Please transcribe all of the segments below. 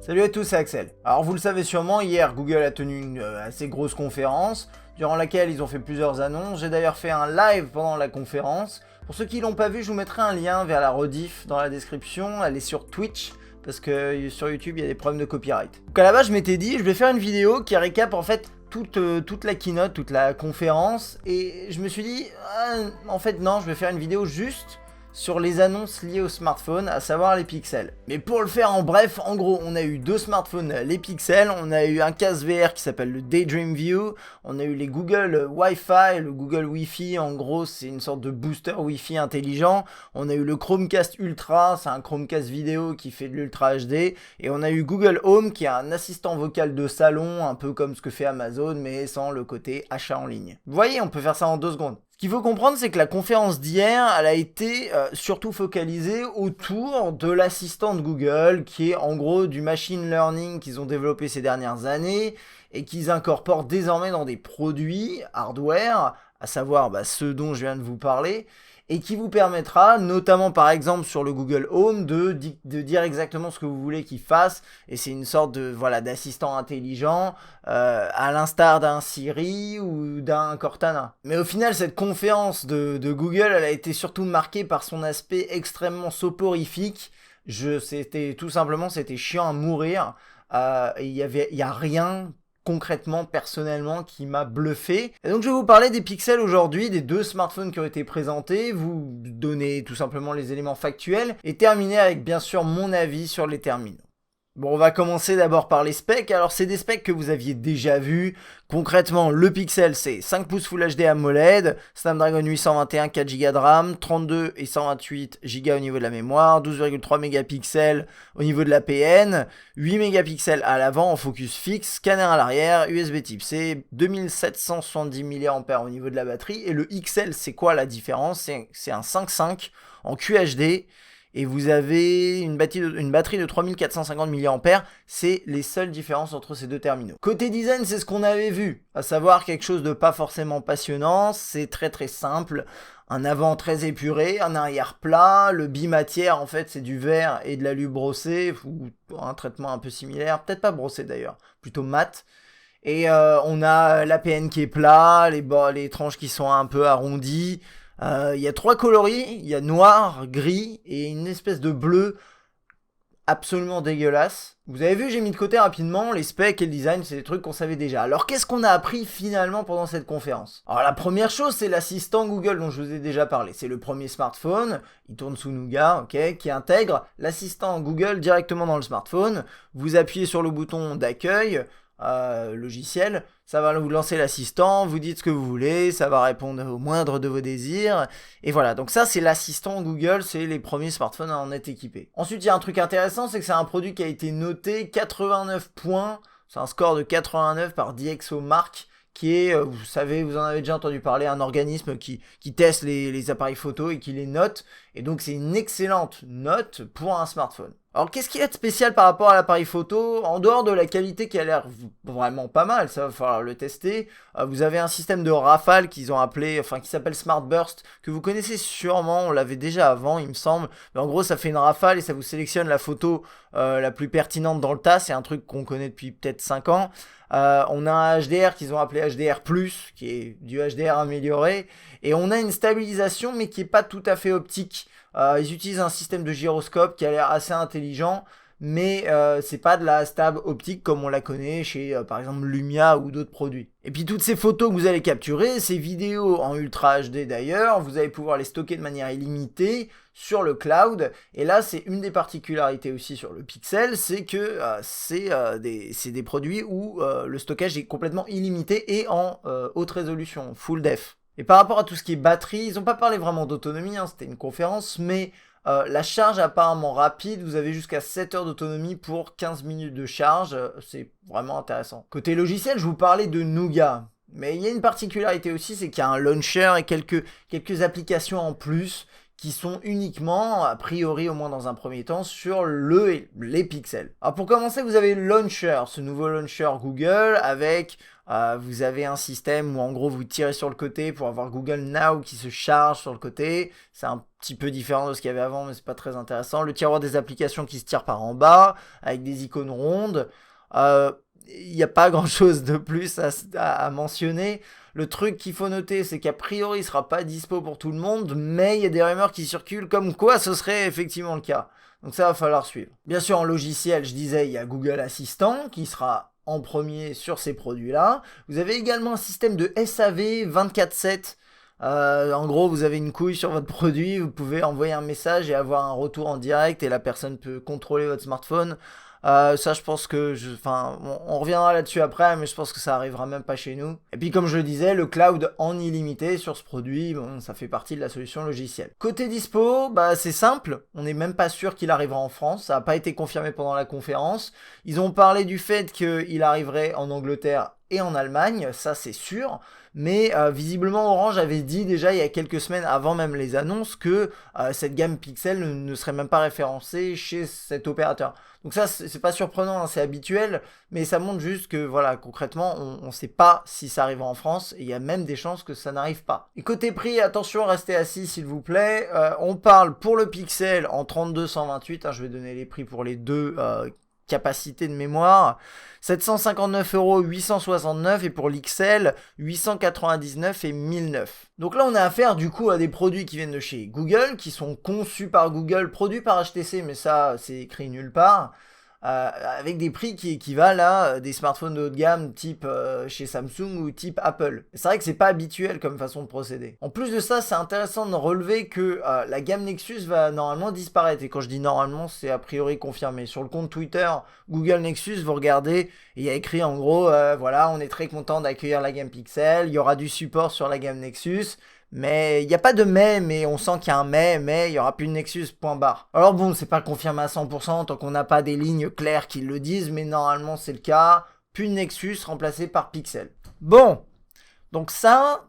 Salut à tous, c'est Axel. Alors vous le savez sûrement, hier Google a tenu une assez grosse conférence, durant laquelle ils ont fait plusieurs annonces. J'ai d'ailleurs fait un live pendant la conférence. Pour ceux qui l'ont pas vu, je vous mettrai un lien vers la rediff dans la description. Elle est sur Twitch, parce que sur YouTube il y a des problèmes de copyright. Donc à la base je m'étais dit, je vais faire une vidéo qui récap en fait toute la keynote, toute la conférence. Et je me suis dit, en fait non, je vais faire une vidéo juste sur les annonces liées au smartphone, à savoir les pixels. Mais pour le faire en bref, en gros, on a eu deux smartphones, les pixels, on a eu un casque VR qui s'appelle le Daydream View, on a eu les Google Wi-Fi, le Google Wi-Fi, en gros c'est une sorte de booster Wi-Fi intelligent, on a eu le Chromecast Ultra, c'est un Chromecast vidéo qui fait de l'Ultra HD, et on a eu Google Home qui est un assistant vocal de salon, un peu comme ce que fait Amazon, mais sans le côté achat en ligne. Vous voyez, on peut faire ça en 2 secondes. Ce qu'il faut comprendre, c'est que la conférence d'hier, elle a été surtout focalisée autour de l'assistant de Google, qui est en gros du machine learning qu'ils ont développé ces dernières années et qu'ils incorporent désormais dans des produits hardware, à savoir ceux dont je viens de vous parler, et qui vous permettra, notamment par exemple sur le Google Home, de dire exactement ce que vous voulez qu'il fasse, et c'est une sorte de d'assistant intelligent, à l'instar d'un Siri ou d'un Cortana. Mais au final, cette conférence de Google, elle a été surtout marquée par son aspect extrêmement soporifique. C'était tout simplement, c'était chiant à mourir. Il y a rien concrètement, personnellement, qui m'a bluffé. Et donc je vais vous parler des pixels aujourd'hui, des 2 smartphones qui ont été présentés, vous donner tout simplement les éléments factuels, et terminer avec bien sûr mon avis sur les terminaux. Bon, on va commencer d'abord par les specs. Alors, c'est des specs que vous aviez déjà vus. Concrètement, le Pixel, c'est 5 pouces Full HD AMOLED, Snapdragon 821, 4 Go de RAM, 32 et 128 Go au niveau de la mémoire, 12,3 mégapixels au niveau de la PN, 8 mégapixels à l'avant en focus fixe, scanner à l'arrière, USB Type C, 2770 mAh au niveau de la batterie. Et le XL, c'est quoi la différence? C'est un 5.5 en QHD. Et vous avez une batterie de 3450 mAh, c'est les seules différences entre ces deux terminaux. Côté design, c'est ce qu'on avait vu, à savoir quelque chose de pas forcément passionnant, c'est très très simple. Un avant très épuré, un arrière plat, le bimatière en fait c'est du verre et de l'alu brossé, ou un traitement un peu similaire, peut-être pas brossé d'ailleurs, plutôt mat. Et on a l'APN qui est plat, les tranches qui sont un peu arrondies. Il y a 3 coloris, il y a noir, gris et une espèce de bleu absolument dégueulasse. Vous avez vu, j'ai mis de côté rapidement les specs et le design, c'est des trucs qu'on savait déjà. Alors qu'est-ce qu'on a appris finalement pendant cette conférence? Alors la première chose, c'est l'assistant Google dont je vous ai déjà parlé. C'est le premier smartphone, il tourne sous Nougat, ok, qui intègre l'assistant Google directement dans le smartphone. Vous appuyez sur le bouton d'accueil, logiciel, ça va vous lancer l'assistant, vous dites ce que vous voulez, ça va répondre au moindre de vos désirs, et voilà, donc ça c'est l'assistant Google, c'est les premiers smartphones à en être équipés. Ensuite il y a un truc intéressant, c'est que c'est un produit qui a été noté 89 points, c'est un score de 89 par DxOMark, qui est, vous savez, vous en avez déjà entendu parler, un organisme qui teste les appareils photo et qui les note, et donc c'est une excellente note pour un smartphone. Alors qu'est-ce qu'il y a de spécial par rapport à l'appareil photo? En dehors de la qualité qui a l'air vraiment pas mal, ça va falloir le tester, vous avez un système de rafale qu'ils ont appelé, qui s'appelle Smart Burst, que vous connaissez sûrement, on l'avait déjà avant il me semble, mais en gros ça fait une rafale et ça vous sélectionne la photo la plus pertinente dans le tas, c'est un truc qu'on connaît depuis peut-être 5 ans. On a un HDR qu'ils ont appelé HDR+, qui est du HDR amélioré, et on a une stabilisation mais qui est pas tout à fait optique. Ils utilisent un système de gyroscope qui a l'air assez intelligent, mais c'est pas de la stab optique comme on la connaît chez par exemple Lumia ou d'autres produits. Et puis toutes ces photos que vous allez capturer, ces vidéos en Ultra HD d'ailleurs, vous allez pouvoir les stocker de manière illimitée sur le cloud. Et là c'est une des particularités aussi sur le Pixel, c'est que c'est des produits où le stockage est complètement illimité et en haute résolution, full def. Et par rapport à tout ce qui est batterie, ils n'ont pas parlé vraiment d'autonomie, c'était une conférence, mais la charge apparemment rapide, vous avez jusqu'à 7 heures d'autonomie pour 15 minutes de charge, c'est vraiment intéressant. Côté logiciel, je vous parlais de Nougat, mais il y a une particularité aussi, c'est qu'il y a un launcher et quelques applications en plus qui sont uniquement, a priori au moins dans un premier temps, sur les pixels. Alors pour commencer, vous avez le launcher, ce nouveau launcher Google avec Vous avez un système où en gros vous tirez sur le côté pour avoir Google Now qui se charge sur le côté. C'est un petit peu différent de ce qu'il y avait avant, mais c'est pas très intéressant. Le tiroir des applications qui se tire par en bas avec des icônes rondes. Il n'y a pas grand chose de plus à mentionner. Le truc qu'il faut noter, c'est qu'a priori il sera pas dispo pour tout le monde, mais il y a des rumeurs qui circulent comme quoi ce serait effectivement le cas. Donc ça va falloir suivre. Bien sûr, en logiciel, je disais, il y a Google Assistant qui sera en premier sur ces produits-là. Vous avez également un système de SAV 24/7. En gros, vous avez une couille sur votre produit, vous pouvez envoyer un message et avoir un retour en direct et la personne peut contrôler votre smartphone. Ça, je pense que, on reviendra là-dessus après, mais je pense que ça arrivera même pas chez nous. Et puis, comme je le disais, le cloud en illimité sur ce produit, bon, ça fait partie de la solution logicielle. Côté dispo, bah, c'est simple. On n'est même pas sûr qu'il arrivera en France. Ça n'a pas été confirmé pendant la conférence. Ils ont parlé du fait qu'il arriverait en Angleterre et en Allemagne, ça c'est sûr, mais visiblement Orange avait dit déjà il y a quelques semaines avant même les annonces que cette gamme Pixel ne serait même pas référencée chez cet opérateur. Donc ça c'est pas surprenant, hein, c'est habituel, mais ça montre juste que voilà, concrètement on sait pas si ça arrivera en France et il y a même des chances que ça n'arrive pas. Et côté prix, attention, restez assis s'il vous plaît, on parle pour le Pixel en 32-128, hein, je vais donner les prix pour les deux capacité de mémoire, 759 €, 869 et pour l'XL, 899 et 1009. Donc là, on a affaire du coup à des produits qui viennent de chez Google, qui sont conçus par Google, produits par HTC, mais ça, c'est écrit nulle part. Avec des prix qui équivalent à des smartphones de haut de gamme type chez Samsung ou type Apple. C'est vrai que c'est pas habituel comme façon de procéder. En plus de ça, c'est intéressant de relever que la gamme Nexus va normalement disparaître. Et quand je dis normalement, c'est a priori confirmé. Sur le compte Twitter Google Nexus, vous regardez, et il y a écrit en gros, voilà, on est très content d'accueillir la gamme Pixel, il y aura du support sur la gamme Nexus. Mais il n'y a pas de mais on sent qu'il y a un mais il n'y aura plus de Nexus, point barre. Alors bon, c'est pas confirmé à 100% tant qu'on n'a pas des lignes claires qui le disent, mais normalement c'est le cas. Plus de Nexus remplacé par Pixel. Bon, donc ça,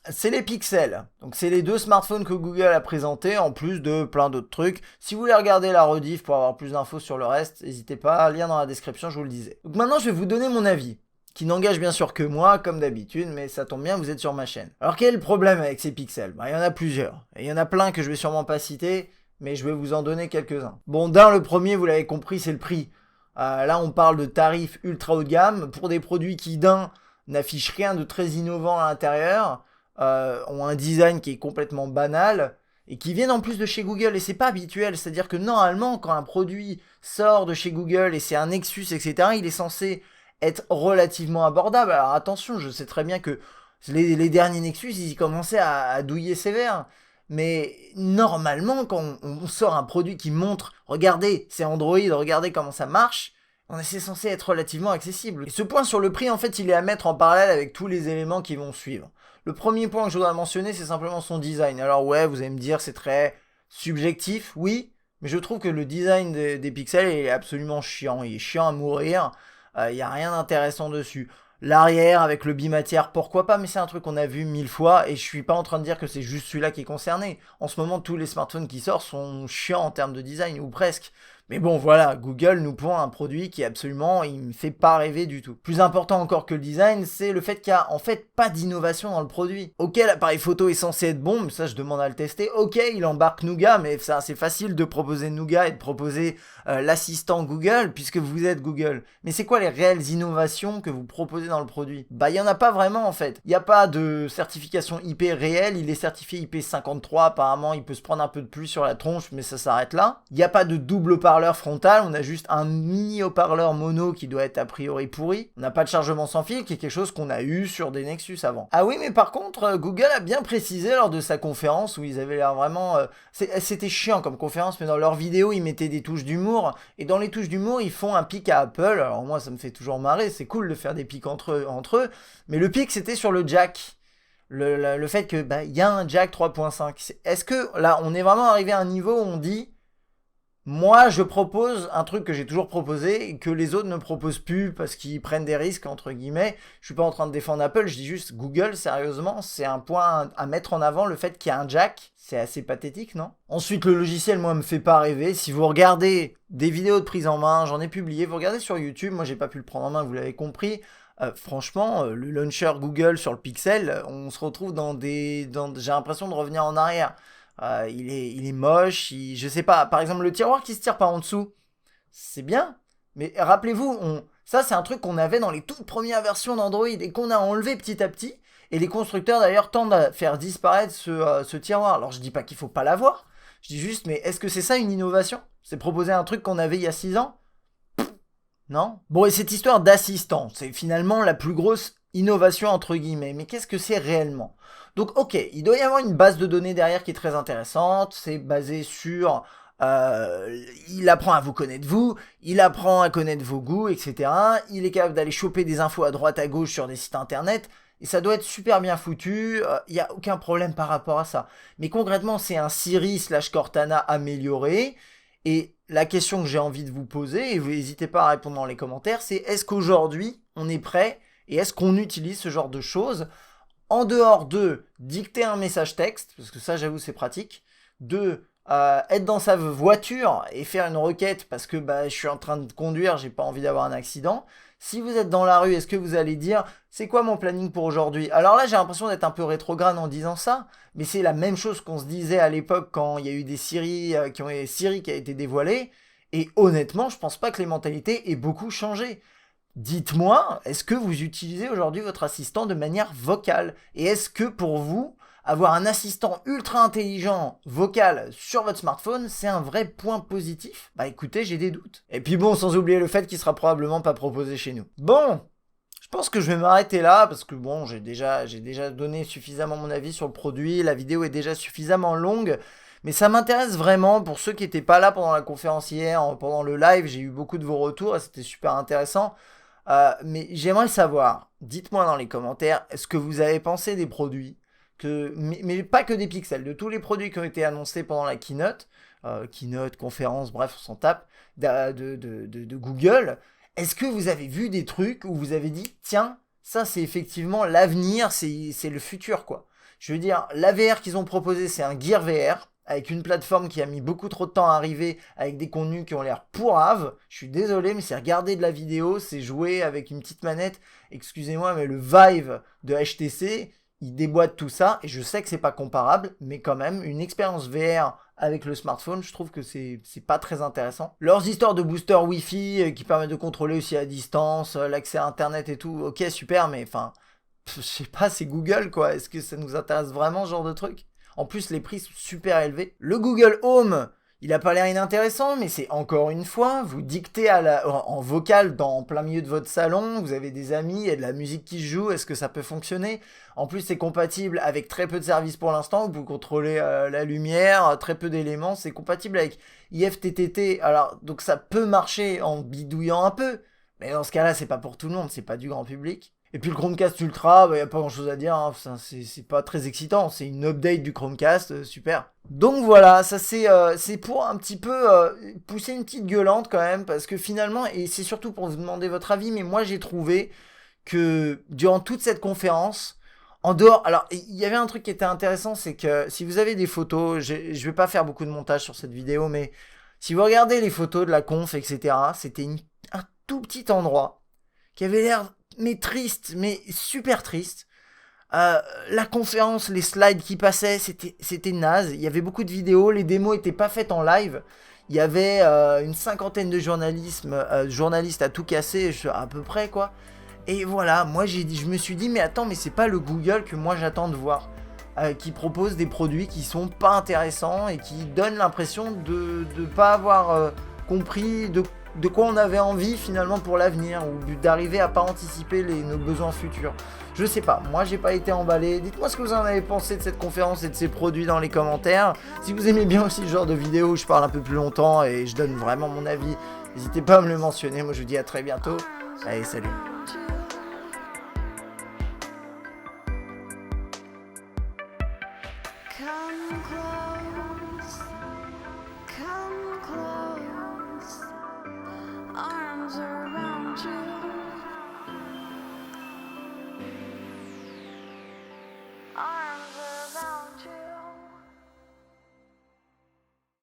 c'est les Pixels. Donc c'est les deux smartphones que Google a présentés, en plus de plein d'autres trucs. Si vous voulez regarder la rediff pour avoir plus d'infos sur le reste, n'hésitez pas, lien dans la description, je vous le disais. Donc maintenant, je vais vous donner mon avis, qui n'engage bien sûr que moi, comme d'habitude, mais ça tombe bien, vous êtes sur ma chaîne. Alors quel est le problème avec ces pixels ? Il y en a plusieurs, et il y en a plein que je vais sûrement pas citer, mais je vais vous en donner quelques-uns. Bon, le premier, vous l'avez compris, c'est le prix. Là, on parle de tarifs ultra haut de gamme, pour des produits qui, n'affichent rien de très innovant à l'intérieur, ont un design qui est complètement banal, et qui viennent en plus de chez Google, et c'est pas habituel, c'est-à-dire que normalement, quand un produit sort de chez Google, et c'est un Nexus, etc., il est censé être relativement abordable. Alors attention, je sais très bien que les derniers Nexus, ils commençaient à douiller sévère. Mais normalement, quand on sort un produit qui montre, regardez, c'est Android, regardez comment ça marche, c'est censé être relativement accessible. Et ce point sur le prix, en fait, il est à mettre en parallèle avec tous les éléments qui vont suivre. Le premier point que je voudrais mentionner, c'est simplement son design. Alors ouais, vous allez me dire, c'est très subjectif, oui, mais je trouve que le design des pixels est absolument chiant. Il est chiant à mourir. Il n'y a rien d'intéressant dessus. L'arrière avec le bimatière, pourquoi pas, mais c'est un truc qu'on a vu 1000 fois et je suis pas en train de dire que c'est juste celui-là qui est concerné. En ce moment, tous les smartphones qui sortent sont chiants en termes de design, ou presque. Mais bon, voilà, Google nous pond un produit qui absolument, il me fait pas rêver du tout. Plus important encore que le design, c'est le fait qu'il y a en fait pas d'innovation dans le produit. Ok, l'appareil photo est censé être bon, mais ça je demande à le tester. Ok, il embarque Nougat, mais ça c'est facile de proposer Nougat et de proposer l'assistant Google, puisque vous êtes Google. Mais c'est quoi les réelles innovations que vous proposez dans le produit ? Bah il y en a pas vraiment en fait. Il n'y a pas de certification IP réelle, il est certifié IP53, apparemment il peut se prendre un peu de pluie sur la tronche, mais ça s'arrête là. Il n'y a pas de double haut-parleur frontal, on a juste un mini haut-parleur mono qui doit être a priori pourri. On n'a pas de chargement sans fil, qui est quelque chose qu'on a eu sur des Nexus avant. Ah oui, mais par contre, Google a bien précisé lors de sa conférence, où ils avaient l'air vraiment... c'était chiant comme conférence, mais dans leurs vidéos, ils mettaient des touches d'humour, et dans les touches d'humour, ils font un pic à Apple. Alors moi, ça me fait toujours marrer, c'est cool de faire des pics entre eux, mais le pic, c'était sur le jack. Le fait que, il y a un jack 3.5. Est-ce que, là, on est vraiment arrivé à un niveau où on dit... Moi, je propose un truc que j'ai toujours proposé et que les autres ne proposent plus parce qu'ils prennent des risques, entre guillemets. Je suis pas en train de défendre Apple, je dis juste Google, sérieusement, c'est un point à mettre en avant, le fait qu'il y a un jack. C'est assez pathétique, non ? Ensuite, le logiciel, moi, me fait pas rêver. Si vous regardez des vidéos de prise en main, j'en ai publié, vous regardez sur YouTube, moi, j'ai pas pu le prendre en main, vous l'avez compris. franchement, le launcher Google sur le Pixel, on se retrouve j'ai l'impression de revenir en arrière. Il est moche, je sais pas, par exemple le tiroir qui se tire par en dessous, c'est bien, mais rappelez-vous, ça c'est un truc qu'on avait dans les toutes premières versions d'Android et qu'on a enlevé petit à petit, et les constructeurs d'ailleurs tendent à faire disparaître ce tiroir. Alors je dis pas qu'il faut pas l'avoir, je dis juste, mais est-ce que c'est ça une innovation? C'est proposer un truc qu'on avait il y a 6 ans? Non? Bon, et cette histoire d'assistant, c'est finalement la plus grosse innovation entre guillemets, mais qu'est-ce que c'est réellement? Donc ok, il doit y avoir une base de données derrière qui est très intéressante, c'est basé sur... il apprend à vous connaître vous, il apprend à connaître vos goûts, etc. Il est capable d'aller choper des infos à droite à gauche sur des sites internet, et ça doit être super bien foutu, il n'y a aucun problème par rapport à ça. Mais concrètement, c'est un Siri/Cortana amélioré, et la question que j'ai envie de vous poser, et vous n'hésitez pas à répondre dans les commentaires, c'est est-ce qu'aujourd'hui on est prêt et est-ce qu'on utilise ce genre de choses en dehors de dicter un message texte, parce que ça j'avoue c'est pratique, de être dans sa voiture et faire une requête parce que je suis en train de conduire, j'ai pas envie d'avoir un accident. Si vous êtes dans la rue, est-ce que vous allez dire c'est quoi mon planning pour aujourd'hui? Alors là j'ai l'impression d'être un peu rétrograde en disant ça, mais c'est la même chose qu'on se disait à l'époque quand il y a eu des Siri Siri qui a été dévoilé, et honnêtement je pense pas que les mentalités aient beaucoup changé. Dites-moi, est-ce que vous utilisez aujourd'hui votre assistant de manière vocale? Et est-ce que pour vous, avoir un assistant ultra intelligent vocal sur votre smartphone, c'est un vrai point positif? Bah écoutez, j'ai des doutes. Et puis bon, sans oublier le fait qu'il sera probablement pas proposé chez nous. Bon, je pense que je vais m'arrêter là, parce que bon, j'ai déjà donné suffisamment mon avis sur le produit, la vidéo est déjà suffisamment longue, mais ça m'intéresse vraiment. Pour ceux qui n'étaient pas là pendant la conférence hier, pendant le live, j'ai eu beaucoup de vos retours et c'était super intéressant. Mais j'aimerais savoir, dites-moi dans les commentaires, ce que vous avez pensé des produits, mais pas que des pixels, de tous les produits qui ont été annoncés pendant la keynote, conférence, bref, on s'en tape, de Google. Est-ce que vous avez vu des trucs où vous avez dit, tiens, ça c'est effectivement l'avenir, c'est le futur quoi. Je veux dire, la VR qu'ils ont proposé, c'est un Gear VR, avec une plateforme qui a mis beaucoup trop de temps à arriver, avec des contenus qui ont l'air pourraves. Je suis désolé, mais c'est regarder de la vidéo, c'est jouer avec une petite manette. Excusez-moi, mais le Vive de HTC, il déboîte tout ça, et je sais que c'est pas comparable, mais quand même, une expérience VR avec le smartphone, je trouve que c'est pas très intéressant. Leurs histoires de booster Wi-Fi qui permettent de contrôler aussi à distance, l'accès à Internet et tout, ok, super, mais enfin, je sais pas, c'est Google quoi. Est-ce que ça nous intéresse vraiment ce genre de truc? En plus, les prix sont super élevés. Le Google Home, il a pas l'air inintéressant, mais c'est encore une fois, vous dictez en vocal en plein milieu de votre salon, vous avez des amis, il y a de la musique qui se joue, est-ce que ça peut fonctionner? En plus, c'est compatible avec très peu de services pour l'instant, vous pouvez contrôler la lumière, très peu d'éléments, c'est compatible avec IFTTT, alors donc ça peut marcher en bidouillant un peu, mais dans ce cas-là, c'est pas pour tout le monde, c'est pas du grand public. Et puis le Chromecast Ultra, y a pas grand chose à dire, hein. C'est pas très excitant, c'est une update du Chromecast, super. Donc voilà, ça c'est pour un petit peu pousser une petite gueulante quand même, parce que finalement, et c'est surtout pour vous demander votre avis, mais moi j'ai trouvé que durant toute cette conférence, en dehors, alors il y avait un truc qui était intéressant, c'est que si vous avez des photos, je vais pas faire beaucoup de montage sur cette vidéo, mais si vous regardez les photos de la conf, etc., c'était un tout petit endroit qui avait l'air mais triste, mais super triste. La conférence, les slides qui passaient, c'était naze. Il y avait beaucoup de vidéos, les démos étaient pas faites en live. Il y avait une cinquantaine de journalistes à tout casser, à peu près quoi. Et voilà, moi je me suis dit, mais attends, mais c'est pas le Google que moi j'attends de voir. Qui propose des produits qui sont pas intéressants et qui donnent l'impression de pas avoir compris de quoi on avait envie finalement pour l'avenir, ou d'arriver à pas anticiper nos besoins futurs. Je sais pas, moi j'ai pas été emballé. Dites-moi ce que vous en avez pensé de cette conférence et de ces produits dans les commentaires. Si vous aimez bien aussi le genre de vidéo où je parle un peu plus longtemps et je donne vraiment mon avis, n'hésitez pas à me le mentionner. Moi je vous dis à très bientôt. Allez, salut. Come close, arms around